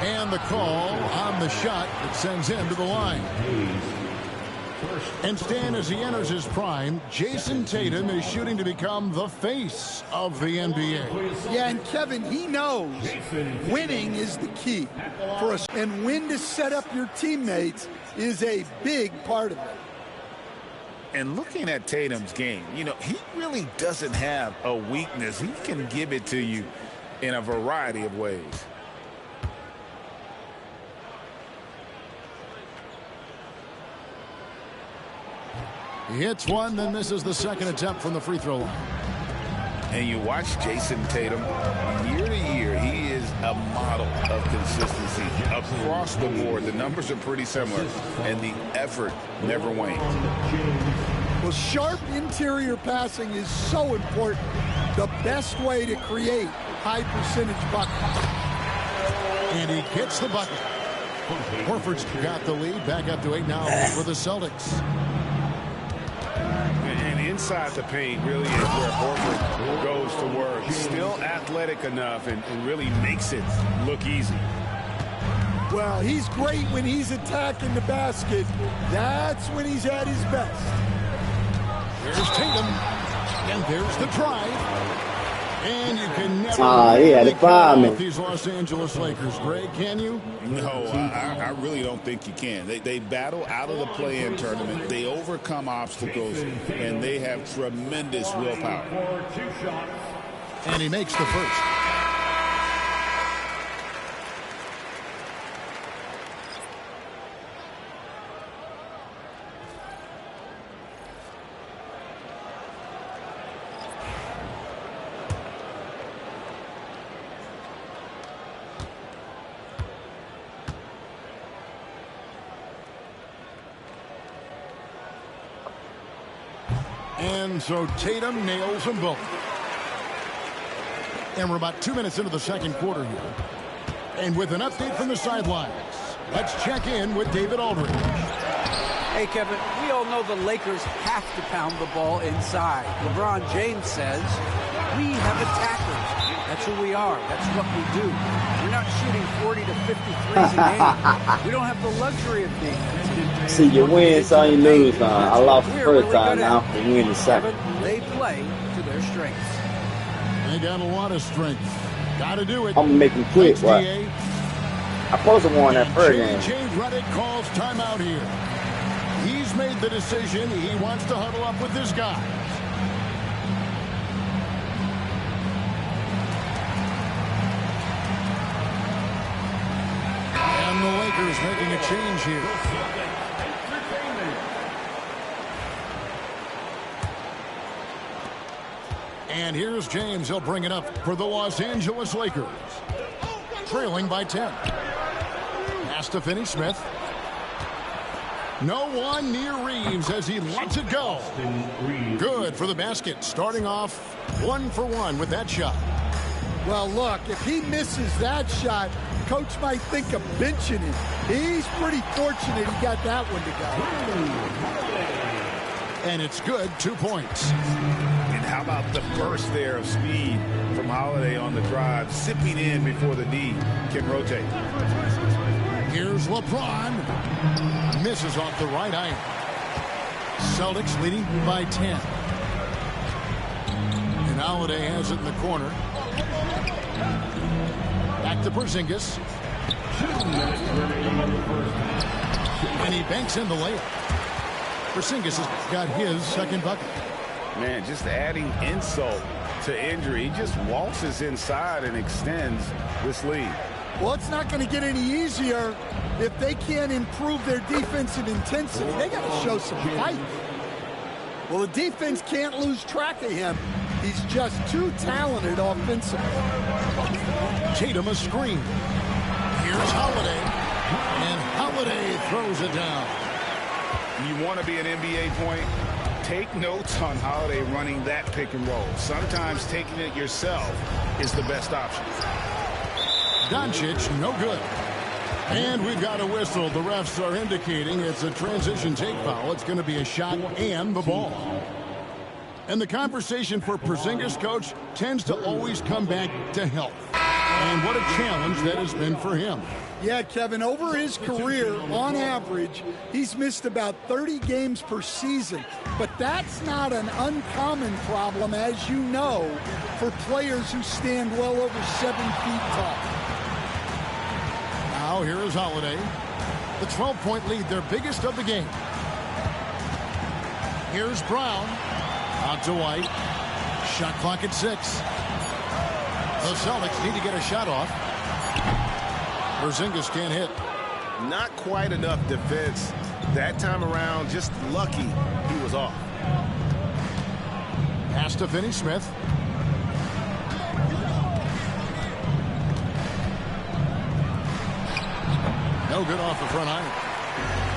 And the call on the shot that sends him to the line. And Stan, as he enters his prime, Jason Tatum is shooting to become the face of the NBA. Yeah, and Kevin, he knows winning is the key for us. And when to set up your teammates is a big part of it. And looking at Tatum's game, you know, he really doesn't have a weakness. He can give it to you in a variety of ways. He hits one, then misses the second attempt from the free throw line. And you watch Jason Tatum, year to year, he is a model of consistency. Across the board, the numbers are pretty similar, and the effort never wanes. Well, sharp interior passing is so important. The best way to create high percentage buckets. And he gets the bucket. Horford's got the lead, back up to 8 now for the Celtics. And inside the paint really is where Horford goes to work. Still athletic enough and really makes it look easy. Well, he's great when he's attacking the basket. That's when he's at his best. There's Tatum. And there's the drive. And you can never off these Los Angeles Lakers. Greg, can you? No, I really don't think you can. They battle out of the play-in tournament. They overcome obstacles, and they have tremendous willpower. And he makes the first. And so Tatum nails them both. And we're about 2 minutes into the second quarter here. And with an update from the sidelines, let's check in with David Aldridge. Hey, Kevin, we all know the Lakers have to pound the ball inside. LeBron James says, we have attackers. That's who we are. That's what we do. We're not shooting 40 to 53s a game. We don't have the luxury of being. See, you win, so you lose. I lost the first time, now I win the second. They play to their strengths. They got a lot of strength. Got to do it. I'm making quick, right? I supposed to won that first game. James Reddick calls timeout here. He's He's made the decision. He wants to huddle up with his guys. And the Lakers making a change here. And here's James. He'll bring it up for the Los Angeles Lakers. Trailing by 10. Pass to Finney-Smith. No one near Reeves as he lets it go. Good for the basket. Starting off 1 for 1 with that shot. Well, look, if he misses that shot, coach might think of benching him. He's pretty fortunate he got that one to go. And it's good. 2 points. And how about the burst there of speed from Holiday on the drive, zipping in before the D can rotate. Here's LeBron. Misses off the right iron. Celtics leading by 10. And Holiday has it in the corner. Back to Porzingis. And he banks in the layup. Porzingis has got his second bucket. Man, just adding insult to injury. He just waltzes inside and extends this lead. Well, it's not going to get any easier if they can't improve their defensive intensity. They got to show some fight. Well, the defense can't lose track of him. He's just too talented offensively. Tatum a screen. Here's Holiday. And Holiday throws it down. You want to be an NBA point? Take notes on Holiday running that pick and roll. Sometimes taking it yourself is the best option. Doncic, no good. And we've got a whistle. The refs are indicating it's a transition take foul. It's going to be a shot and the ball. And the conversation for Porzingis, coach, tends to always come back to health. And what a challenge that has been for him. Yeah, Kevin, over his career, on average, he's missed about 30 games per season. But that's not an uncommon problem, as you know, for players who stand well over 7 feet tall. Now here is Holiday. The 12-point lead, their biggest of the game. Here's Brown. Out to White. Shot clock at 6. The Celtics need to get a shot off. Porzingis can't hit. Not quite enough defense that time around. Just lucky he was off. Pass to Finney-Smith. No good off the front iron.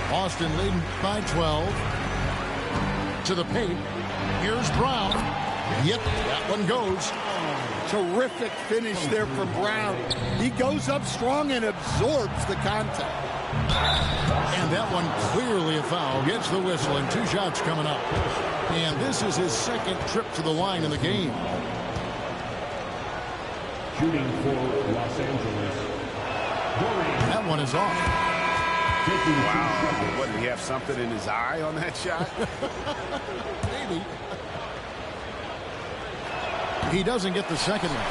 Boston leading by 12. To the paint. Here's Brown. Yep, that one goes. Terrific finish there from Brown. He goes up strong and absorbs the contact. And that one clearly a foul. Gets the whistle and 2 shots coming up. And this is his second trip to the line in the game. Shooting for Los Angeles. That one is off. Wow. What, did he have something in his eye on that shot? Maybe. He doesn't get the second one.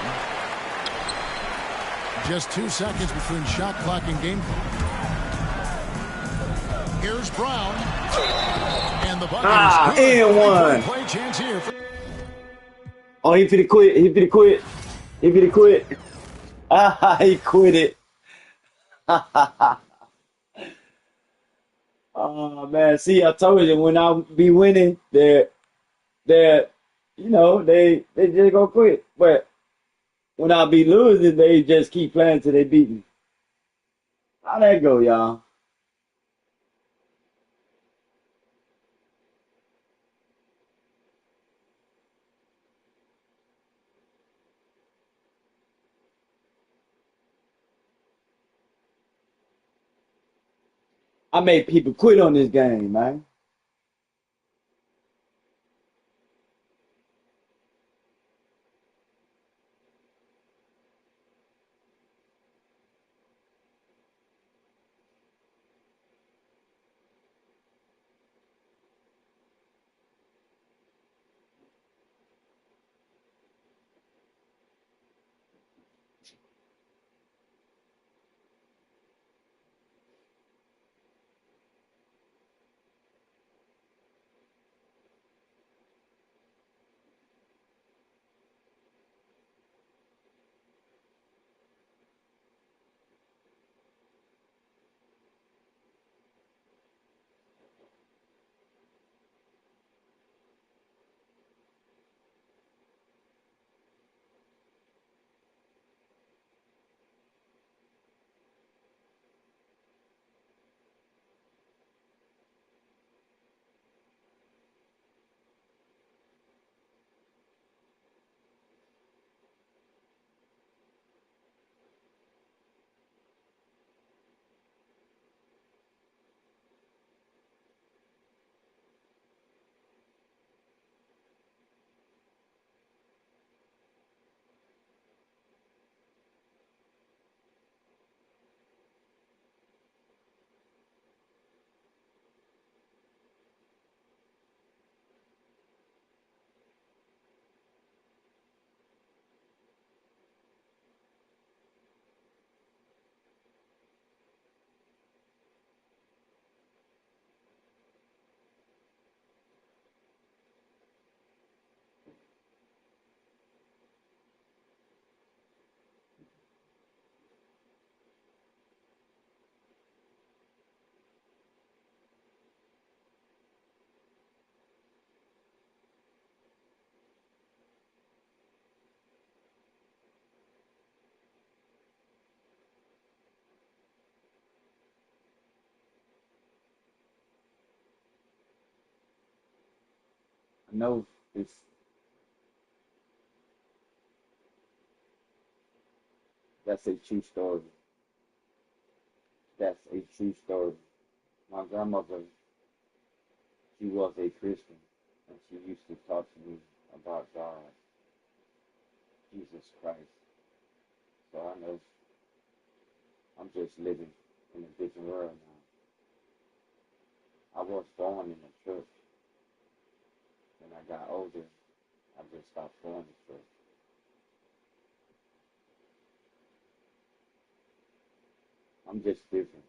Just 2 seconds between shot clock and game clock. Here's Brown. And the bucket is good. And one. Play chance here. Oh, he finna quit. He finna quit. He finna quit. He quit it. Oh, man. See, I told you, when I be winning, they're you know, they just gonna quit. But when I be losing, they just keep playing till they beat me. How that go, y'all? I made people quit on this game, man. know that's a true story. That's a true story. My grandmother, she was a Christian, and she used to talk to me about God, Jesus Christ. So I know I'm just living in a different world now. I was born in the church. When I got older, I just stopped going to church. I'm just different,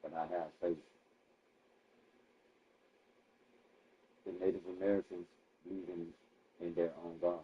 but I have faith. The Native Americans believe in their own God.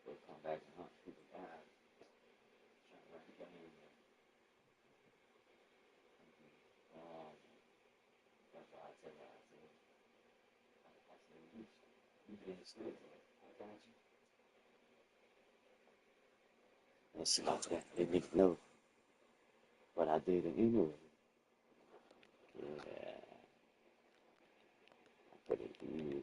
They'll come back and hunt people down, trying to run the game. That's why I tell you, I said, you being stupid. I got you. Let's see, let me know what I did in England. Yeah, I put it to you.